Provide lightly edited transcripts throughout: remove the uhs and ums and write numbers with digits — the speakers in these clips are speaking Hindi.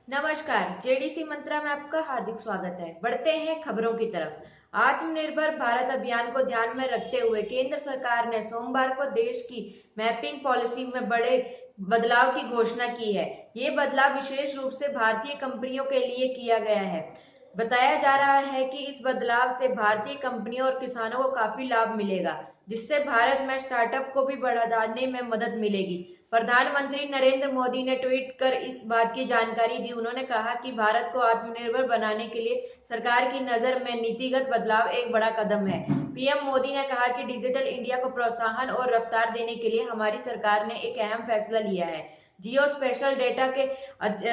नमस्कार। जेडीसी मंत्रा में आपका हार्दिक स्वागत है। बढ़ते हैं खबरों की तरफ। आत्मनिर्भर भारत अभियान को ध्यान में रखते हुए केंद्र सरकार ने सोमवार को देश की मैपिंग पॉलिसी में बड़े बदलाव की घोषणा की है। ये बदलाव विशेष रूप से भारतीय कंपनियों के लिए किया गया है। बताया जा रहा है कि इस बदलाव से भारतीय कंपनियों और किसानों को काफी लाभ मिलेगा, जिससे भारत में स्टार्टअप को भी बढ़ाने में मदद मिलेगी। प्रधानमंत्री नरेंद्र मोदी ने ट्वीट कर इस बात की जानकारी दी। उन्होंने कहा कि भारत को आत्मनिर्भर बनाने के लिए सरकार की नजर में नीतिगत बदलाव एक बड़ा कदम है। पीएम मोदी ने कहा कि डिजिटल इंडिया को प्रोत्साहन और रफ्तार देने के लिए हमारी सरकार ने एक अहम फैसला लिया है। जियो स्पेशल डेटा के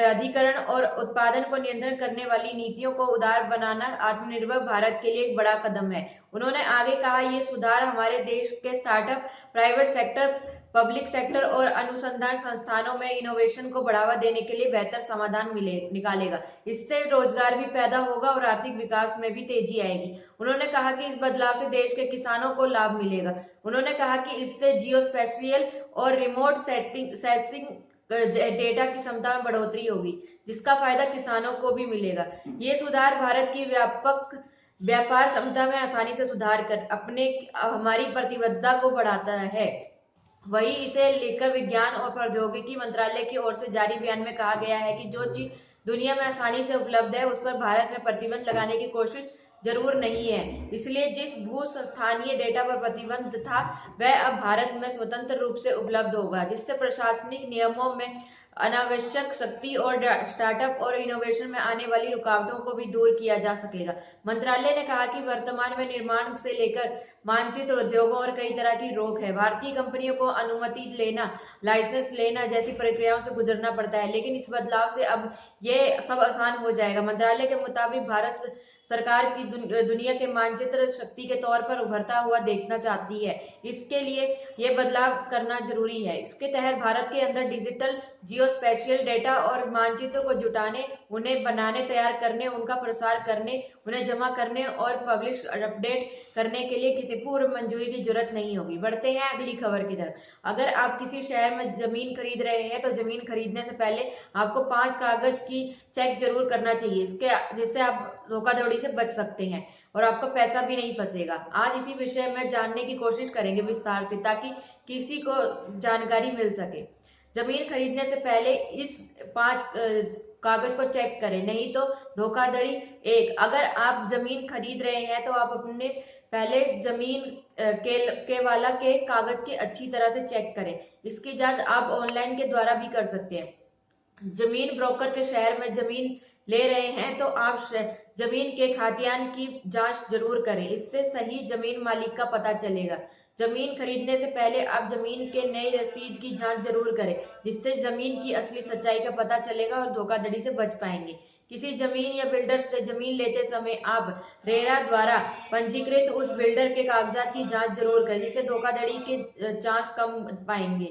अधिकरण और उत्पादन को नियंत्रण करने वाली नीतियों को उदार बनाना आत्मनिर्भर भारत के लिए एक बड़ा कदम है। उन्होंने आगे कहा, ये सुधार हमारे देश के startup, private sector, public sector और अनुसंधान संस्थानों में इनोवेशन को बढ़ावा देने के लिए बेहतर समाधान निकालेगा। इससे रोजगार भी पैदा होगा और आर्थिक विकास में भी तेजी आएगी। उन्होंने कहा कि इस बदलाव से देश के किसानों को लाभ मिलेगा। उन्होंने कहा कि इससे जियो स्पेशियल और रिमोट सेंसिंग डेटा की क्षमता में बढ़ोतरी होगी, जिसका फायदा किसानों को भी मिलेगा। ये सुधार भारत की व्यापक व्यापार क्षमता में आसानी से सुधार कर अपने हमारी प्रतिबद्धता को बढ़ाता है। वही इसे लेकर विज्ञान और प्रौद्योगिकी मंत्रालय की ओर से जारी बयान में कहा गया है कि जो चीज दुनिया में आसानी से उपलब्ध है, उस पर भारत में प्रतिबंध लगाने की कोशिश जरूर नहीं है। इसलिए जिस भू स्थानीय डेटा पर प्रतिबंध था, वह अब भारत में स्वतंत्र रूप से उपलब्ध होगा, जिससे प्रशासनिक नियमों में अनावश्यक शक्ति और स्टार्टअप और इनोवेशन में आने वाली रुकावटों को भी दूर किया जा सकेगा। मंत्रालय ने कहा कि वर्तमान में निर्माण से लेकर मानचित्र उद्योगों और कई तरह की रोक है। भारतीय कंपनियों को अनुमति लेना, लाइसेंस लेना जैसी प्रक्रियाओं से गुजरना पड़ता है, लेकिन इस बदलाव से अब ये सब आसान हो जाएगा। मंत्रालय के मुताबिक भारत सरकार की दुनिया के मानचित्र शक्ति के तौर पर उभरता हुआ देखना चाहती है। इसके लिए ये बदलाव करना जरूरी है। इसके तहत भारत के अंदर डिजिटल जियो स्पेशियल डेटा और मानचित्र को जुटाने, उन्हें बनाने, तैयार करने, उनका प्रसार करने, उन्हें जमा करने और पब्लिश अपडेट करने के लिए किसी पूर्व मंजूरी की जरूरत नहीं होगी। बढ़ते हैं अगली खबर की तरफ। अगर आप किसी शहर में जमीन खरीद रहे हैं तो जमीन खरीदने से पहले आपको 5 कागज की चेक जरूर करना चाहिए, जिससे आप धोखाधड़ी से बच सकते हैं और आपका पैसा भी नहीं फंसेगा। आज इसी विषय में जानने की कोशिश करेंगे विस्तार से, ताकि किसी को जानकारी मिल सके। जमीन खरीदने से पहले इस 5 कागज को चेक करें, नहीं तो धोखाधड़ी। एक, अगर आप जमीन खरीद रहे हैं तो आप अपने पहले जमीन के वाला के कागज के अच्छी तरह से चेक करें। इसकी जांच आप ऑनलाइन के द्वारा भी कर सकते हैं। जमीन ब्रोकर के शहर में जमीन ले रहे हैं तो आप जमीन के खातियान की जांच जरूर करें, इससे सही जमीन मालिक का पता चलेगा। जमीन खरीदने से पहले आप जमीन के नई रसीद की जांच जरूर करें, जिससे जमीन की असली सच्चाई का पता चलेगा और धोखाधड़ी से बच पाएंगे। किसी जमीन या बिल्डर से जमीन लेते समय आप रेरा द्वारा पंजीकृत उस बिल्डर के कागजात की जांच जरूर करें, जिससे धोखाधड़ी के चांस कम पाएंगे।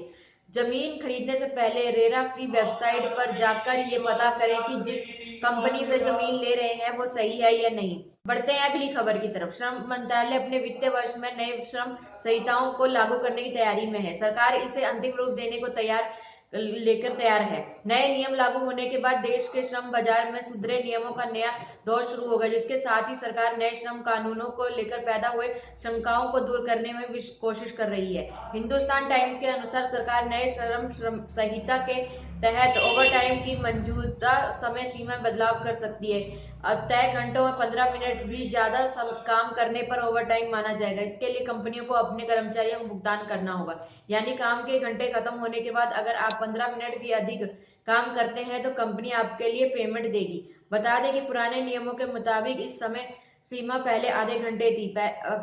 जमीन खरीदने से पहले रेरा की वेबसाइट पर जाकर ये पता करें कि जिस कंपनी से जमीन ले रहे हैं वो सही है या नहीं। बढ़ते हैं अगली खबर की तरफ। श्रम मंत्रालय अपने वित्तीय वर्ष में नए श्रम संहिताओं को लागू करने की तैयारी में है। सरकार इसे अंतिम रूप देने को तैयार है। नए नियम लागू होने के बाद देश के श्रम बाजार में सुधरे नियमों का नया दौर शुरू होगा, जिसके साथ ही सरकार नए श्रम कानूनों को लेकर पैदा हुए शंकाओं को दूर करने में भी कोशिश कर रही है। हिंदुस्तान टाइम्स के अनुसार सरकार नए श्रम संहिता के तहत ओवरटाइम की मौजूदा समय सीमा में बदलाव कर सकती है। तय घंटों में 15 मिनट भी ज्यादा काम करने पर ओवरटाइम माना जाएगा। इसके लिए कंपनियों को अपने कर्मचारियों को भुगतान करना होगा, यानी काम के घंटे खत्म होने के बाद अगर आप 15 मिनट भी अधिक काम करते हैं तो कंपनी आपके लिए पेमेंट देगी। बता दें कि पुराने नियमों के मुताबिक इस समय सीमा पहले आधे घंटे थी।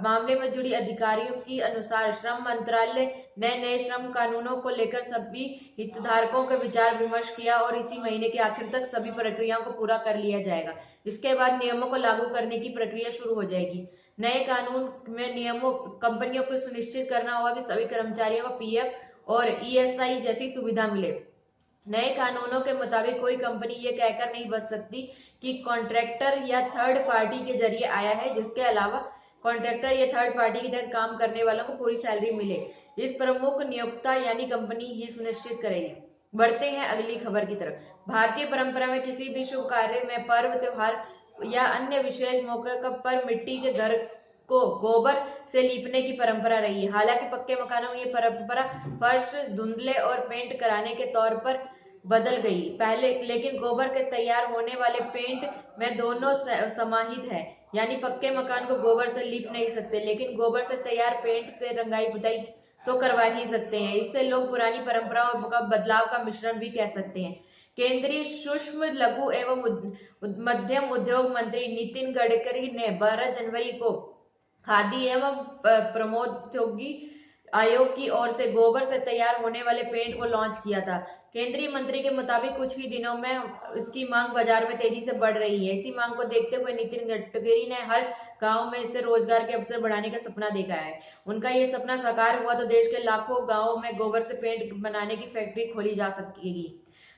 मामले में जुड़ी अधिकारियों के अनुसार श्रम मंत्रालय ने नए श्रम कानूनों को लेकर सभी हितधारकों के विचार विमर्श किया और इसी महीने के आखिर तक सभी प्रक्रियाओं को पूरा कर लिया जाएगा। इसके बाद नियमों को लागू करने की प्रक्रिया शुरू हो जाएगी। नए कानून में नियमों कंपनियों को सुनिश्चित करना होगा कि सभी कर्मचारियों को पीएफ और ईएसआई जैसी सुविधा मिले। नए कानूनों के मुताबिक कोई कंपनी ये कहकर नहीं बच सकती कि कॉन्ट्रैक्टर या थर्ड पार्टी के जरिए आया है। जिसके अलावा कॉन्ट्रैक्टर या थर्ड पार्टी के तहत काम करने वालों को पूरी सैलरी मिले। इस प्रमुख नियोक्ता यानी कंपनी ये सुनिश्चित करेगी। बढ़ते हैं अगली खबर की तरफ। भारतीय परंपरा में किसी भी शुभ कार्य में, पर्व त्योहार या अन्य विशेष मौके पर मिट्टी के घर को गोबर से लीपने की परंपरा रही है। हालांकि पक्के मकानों में ये परंपरा फर्श धुंधले और पेंट कराने के तौर पर बदल गई पहले, लेकिन गोबर के तैयार होने वाले पेंट में दोनों समाहित है। यानी पक्के मकान को गोबर से लीप नहीं सकते, लेकिन गोबर से तैयार पेंट से रंगाई पुताई तो करवा ही सकते हैं। इससे लोग पुरानी परंपराओं का बदलाव का मिश्रण भी कह सकते हैं। केंद्रीय सूक्ष्म लघु एवं मध्यम उद्योग मंत्री नितिन गडकरी ने 12 जनवरी को खादी एवं प्रमोद्योगी आयोग की ओर से गोबर से तैयार होने वाले पेंट को लॉन्च किया था। केंद्रीय मंत्री के मुताबिक कुछ ही दिनों में इसकी मांग बाजार में तेजी से बढ़ रही है। इसी मांग को देखते हुए नितिन गडकरी ने हर गांव में इससे रोजगार के अवसर बढ़ाने का सपना देखा है। उनका ये सपना साकार हुआ तो देश के लाखों गांवों में गोबर से पेंट बनाने की फैक्ट्री खोली जा सकेगी।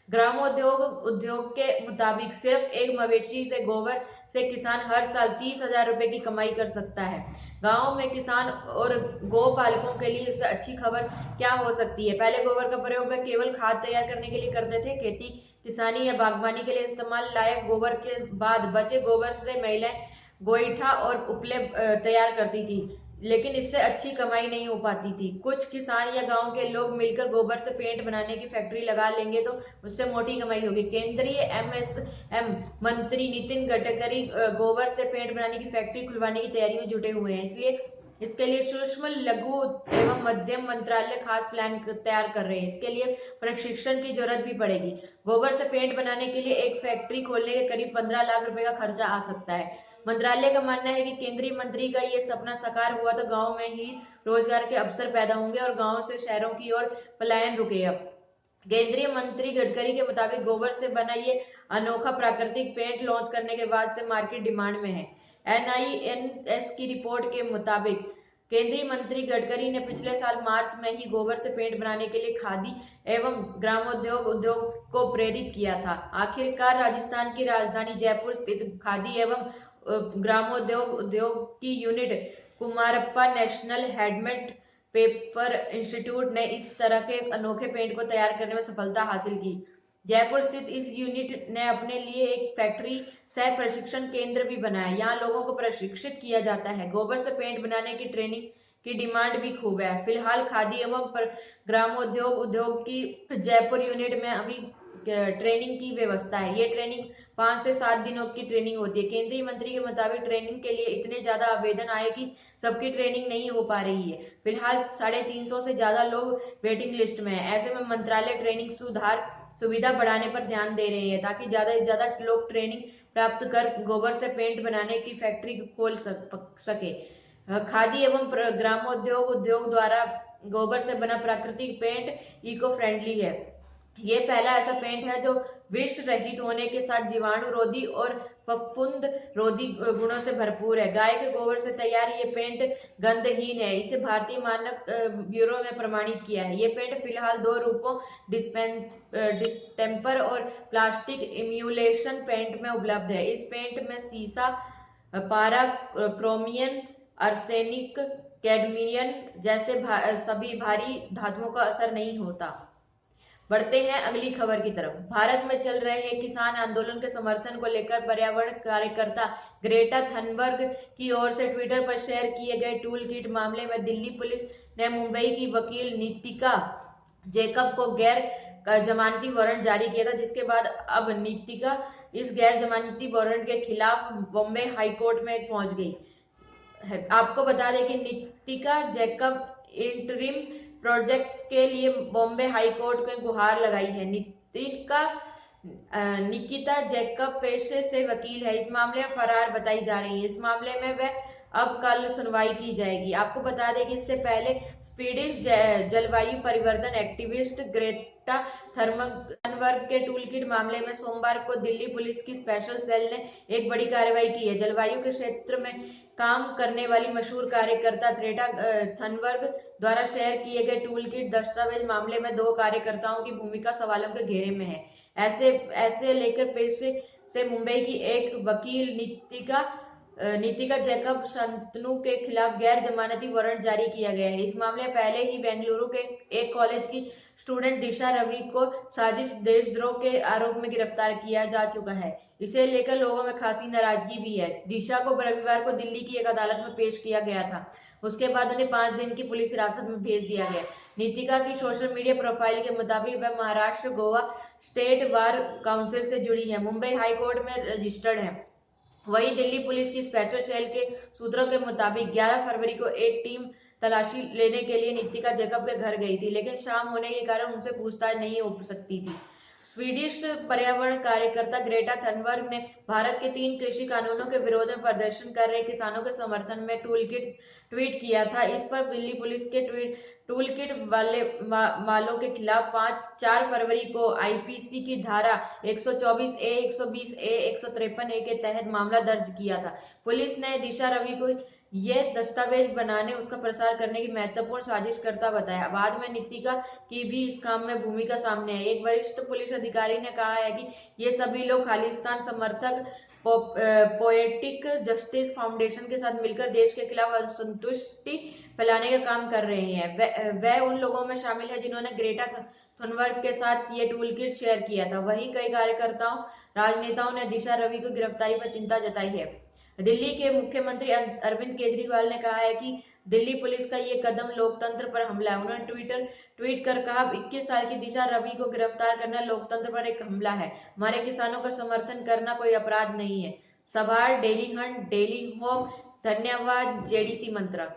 ग्रामोद्योग उद्योग के मुताबिक सिर्फ एक मवेशी से गोबर से किसान हर साल 30,000 रुपए की कमाई कर सकता है। गांव में किसान और गौ पालकों के लिए इससे अच्छी खबर क्या हो सकती है। पहले गोबर का प्रयोग वे केवल खाद तैयार करने के लिए करते थे। खेती किसानी या बागवानी के लिए इस्तेमाल लायक गोबर के बाद बचे गोबर से महिलाएं गोईठा और उपले तैयार करती थी, लेकिन इससे अच्छी कमाई नहीं हो पाती थी। कुछ किसान या गांव के लोग मिलकर गोबर से पेंट बनाने की फैक्ट्री लगा लेंगे तो उससे मोटी कमाई होगी। केंद्रीय एमएसएम मंत्री नितिन गडकरी गोबर से पेंट बनाने की फैक्ट्री खुलवाने की तैयारी में जुटे हुए हैं। इसलिए इसके लिए सूक्ष्म लघु एवं मध्यम मंत्रालय खास प्लान तैयार कर रहे हैं। इसके लिए प्रशिक्षण की जरूरत भी पड़ेगी। गोबर से पेंट बनाने के लिए एक फैक्ट्री खोलने के करीब 15 लाख रुपए का खर्चा आ सकता है। मंत्रालय का मानना है कि केंद्रीय मंत्री का ये सपना साकार हुआ तो गांव में ही रोजगार के अवसर पैदा होंगे और गांव से शहरों की ओर पलायन रुकेगा। केंद्रीय मंत्री गडकरी के मुताबिक गोबर से बना ये अनोखा प्राकृतिक पेंट लॉन्च करने के बाद से मार्केट डिमांड में है। NINS की रिपोर्ट के मुताबिक केंद्रीय मंत्री गडकरी ने पिछले साल मार्च में ही गोबर से पेंट बनाने के लिए खादी एवं ग्रामोद्योग उद्योग को प्रेरित किया था। आखिरकार राजस्थान की राजधानी जयपुर स्थित खादी एवं ग्रामोद्योग उद्योग की unit Kumarappa national handmade paper institute ने इस तरह के अनोखे पेंट को तैयार करने में सफलता हासिल की। जयपुर स्थित इस यूनिट ने अपने लिए एक फैक्ट्री सह प्रशिक्षण केंद्र भी बनाया। यहाँ लोगों को प्रशिक्षित किया जाता है। गोबर से पेंट बनाने की ट्रेनिंग की डिमांड भी खूब है। फिलहाल खादी एवं ग्रामोद्योग उद्योग की जयपुर यूनिट में अभी ट्रेनिंग की व्यवस्था है। ये ट्रेनिंग 5 से 7 दिनों की ट्रेनिंग होती है। केंद्रीय मंत्री के मुताबिक ट्रेनिंग के लिए इतने ज्यादा आवेदन आए कि सबकी ट्रेनिंग नहीं हो पा रही है। फिलहाल 350 से ज्यादा लोग वेटिंग लिस्ट में है। ऐसे में मंत्रालय ट्रेनिंग सुविधा बढ़ाने पर ध्यान दे रहे हैं ताकि ज्यादा से ज्यादा लोग ट्रेनिंग प्राप्त कर गोबर से पेंट बनाने की फैक्ट्री खोल सके। खादी एवं ग्रामोद्योग उद्योग द्वारा गोबर से बना प्राकृतिक पेंट इको फ्रेंडली है। ये पहला ऐसा पेंट है जो विष रहित होने के साथ जीवाणु रोधी और फफूंद रोधी गुणों से भरपूर है। गाय के गोबर से तैयार ये पेंट गंधहीन है। इसे भारतीय मानक ब्यूरो ने प्रमाणित किया है। ये पेंट फिलहाल 2 रूपों डिस्टेम्पर और प्लास्टिक इम्यूलेशन पेंट में उपलब्ध है। इस पेंट में सीसा, पारा, क्रोमियम, आर्सेनिक, कैडमियम जैसे सभी भारी धातुओं का असर नहीं होता। बढ़ते हैं अगली खबर की तरफ। भारत में चल रहे किसान आंदोलन के समर्थन को लेकर पर्यावरण कार्यकर्ता ग्रेटा थनबर्ग की ओर से ट्विटर पर शेयर किए गए टूल किट मामले में दिल्ली पुलिस ने मुंबई की वकील नीतिका जैकब को गैर जमानती वारंट जारी किया था, जिसके बाद अब नीतिका इस गैर जमानती वारंट के खिलाफ बॉम्बे हाईकोर्ट में पहुंच गई है। आपको बता दें कि नीतिका जैकब इंटरिम प्रोजेक्ट के लिए बॉम्बे हाई कोर्ट में गुहार लगाई है। निकिता जैकब पेशे से वकील है। इस मामले में फरार बताई जा रही है। इस मामले में वह अब कल सुनवाई की जाएगी। आपको बता दें कि इससे पहले स्वीडिश जलवायु परिवर्तन एक्टिविस्ट ग्रेटा थनबर्ग के टूलकिट मामले में सोमवार को दिल्ली पुलिस की स्पेशल सेल ने एक बड़ी कार्रवाई की है। जलवायु के क्षेत्र में काम करने वाली मशहूर कार्यकर्ता ग्रेटा थनबर्ग द्वारा शेयर किए गए टूलकिट दस्तावेज मामले में 2 कार्यकर्ताओं की भूमिका सवालों के घेरे में है। ऐसे लेकर पेशे से मुंबई की एक वकील नीतिका जैकब शंतनु के खिलाफ गैर जमानती वारंट जारी किया गया है। इस मामले में पहले ही बेंगलुरु के एक कॉलेज की स्टूडेंट दिशा रवि को साजिश देशद्रोह के आरोप में गिरफ्तार किया जा चुका है। इसे लेकर लोगों में खासी नाराजगी भी है। दिशा को रविवार को दिल्ली की एक अदालत में पेश किया गया था। उसके बाद उन्हें 5 दिन की पुलिस हिरासत में भेज दिया गया। नीतिका की सोशल मीडिया प्रोफाइल के मुताबिक वह Maharashtra Goa state bar council से जुड़ी है, मुंबई हाई कोर्ट में रजिस्टर्ड है। वहीं दिल्ली पुलिस की स्पेशल सेल के सूत्रों के मुताबिक 11 फरवरी को एक टीम तलाशी लेने के लिए नीतिका जैकब के घर गई थी, लेकिन शाम होने के कारण उनसे पूछताछ नहीं हो सकती थी। स्वीडिश पर्यावरण कार्यकर्ता ग्रेटा थनबर्ग ने भारत के 3 कृषि कानूनों के विरोध में प्रदर्शन कर रहे किसानों के समर्थन में ट्वीट किया था। इस पर दिल्ली पुलिस के टूल किट वालों के खिलाफ 4 फरवरी को आईपीसी की धारा 124 ए, 120 ए, 153 ए के तहत मामला दर्ज किया था। पुलिस ने दिशा रवि को यह दस्तावेज बनाने, उसका प्रसार करने की महत्वपूर्ण साजिश करता बताया। बाद में नीतिका की भी इस काम में भूमिका सामने आई। एक वरिष्ठ पुलिस अधिकारी ने कहा है कि ये सभी लोग खालिस्तान समर्थक पोएटिक जस्टिस फाउंडेशन के साथ मिलकर देश के खिलाफ असंतुष्टि फैलाने का काम कर रहे हैं। वह उन लोगों में शामिल है जिन्होंने ग्रेटा थुनबर्ग के साथ ये टूल किट शेयर किया था। वहीं कई कार्यकर्ताओं, राजनेताओं ने दिशा रवि की गिरफ्तारी पर चिंता जताई है। दिल्ली के मुख्यमंत्री अरविंद केजरीवाल ने कहा है कि दिल्ली पुलिस का ये कदम लोकतंत्र पर हमला है। उन्होंने ट्वीट कर कहा, 21 साल की दिशा रवि को गिरफ्तार करना लोकतंत्र पर एक हमला है। हमारे किसानों का समर्थन करना कोई अपराध नहीं है। सभार, डेली हंट, डेली होप। धन्यवाद। जेडीसी मंत्रा।